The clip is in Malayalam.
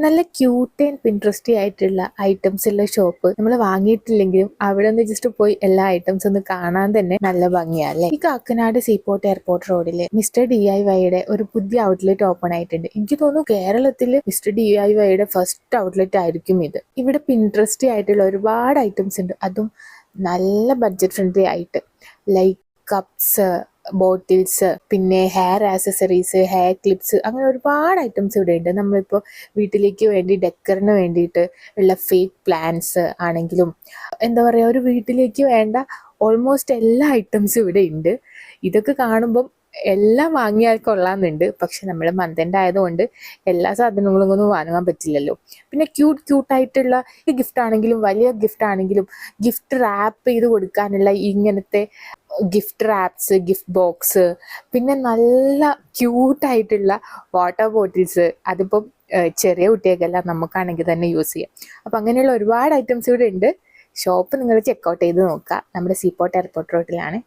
നല്ല ക്യൂട്ട് ആൻഡ് പിൻട്രസ്റ്റി ആയിട്ടുള്ള ഐറ്റംസ് ഉള്ള ഷോപ്പ് നമ്മൾ വാങ്ങിയിട്ടില്ലെങ്കിലും അവിടെ ഒന്ന് ജസ്റ്റ് പോയി എല്ലാ ഐറ്റംസ് ഒന്ന് കാണാൻ തന്നെ നല്ല ഭംഗിയല്ലേ. ഈ കാക്കനാട് സീപോർട്ട് എയർപോർട്ട് റോഡില് മിസ്റ്റർ DIYയുടെ ഒരു പുതിയ ഔട്ട്ലെറ്റ് ഓപ്പൺ ആയിട്ടുണ്ട്. എനിക്ക് തോന്നുന്നു കേരളത്തിൽ മിസ്റ്റർ DIYയുടെ ഫസ്റ്റ് ഔട്ട്ലെറ്റ് ആയിരിക്കും ഇത്. ഇവിടെ പിൻട്രസ്റ്റി ആയിട്ടുള്ള ഒരുപാട് ഐറ്റംസ് ഉണ്ട്, അതും നല്ല ബഡ്ജറ്റ് ഫ്രണ്ട്ലി ആയിട്ട്. ലൈക്ക് കപ്സ്, ബോട്ടിൽസ്, പിന്നെ ഹെയർ ആക്സസറീസ്, ഹെയർ ക്ലിപ്സ്, അങ്ങനെ ഒരുപാട് ഐറ്റംസ് ഇവിടെ ഉണ്ട്. നമ്മളിപ്പോൾ വീട്ടിലേക്ക് വേണ്ടി ഡെക്കറിന് വേണ്ടിയിട്ട് ഉള്ള ഫേക്ക് പ്ലാന്റ്സ് ആണെങ്കിലും എന്താ പറയുക, ഒരു വീട്ടിലേക്ക് വേണ്ട ഓൾമോസ്റ്റ് എല്ലാ ഐറ്റംസും ഇവിടെ ഉണ്ട്. ഇതൊക്കെ കാണുമ്പം എല്ലാം വാങ്ങിയാൽ കൊള്ളാമെന്നുണ്ട്. പക്ഷെ നമ്മൾ മന്ദൻ്റെ ആയതുകൊണ്ട് എല്ലാ സാധനങ്ങളും ഒന്നും വാങ്ങാൻ പറ്റില്ലല്ലോ. പിന്നെ ക്യൂട്ടായിട്ടുള്ള ഗിഫ്റ്റ് ആണെങ്കിലും വലിയ ഗിഫ്റ്റ് ആണെങ്കിലും ഗിഫ്റ്റ് റാപ്പ് ചെയ്ത് കൊടുക്കാനുള്ള ഇങ്ങനത്തെ ഗിഫ്റ്റ് റാപ്സ്, ഗിഫ്റ്റ് ബോക്സ്, പിന്നെ നല്ല ക്യൂട്ടായിട്ടുള്ള വാട്ടർ ബോട്ടിൽസ്, അതിപ്പം ചെറിയ കുട്ടികൾക്കല്ല, നമുക്കാണെങ്കിൽ തന്നെ യൂസ് ചെയ്യാം. അപ്പം അങ്ങനെയുള്ള ഒരുപാട് ഐറ്റംസ് ഇവിടെ ഉണ്ട്. ഷോപ്പ് നിങ്ങൾ ചെക്കൗട്ട് ചെയ്ത് നോക്കുക. നമ്മുടെ സീപോർട്ട് എയർപോർട്ട് റോഡിലാണ്.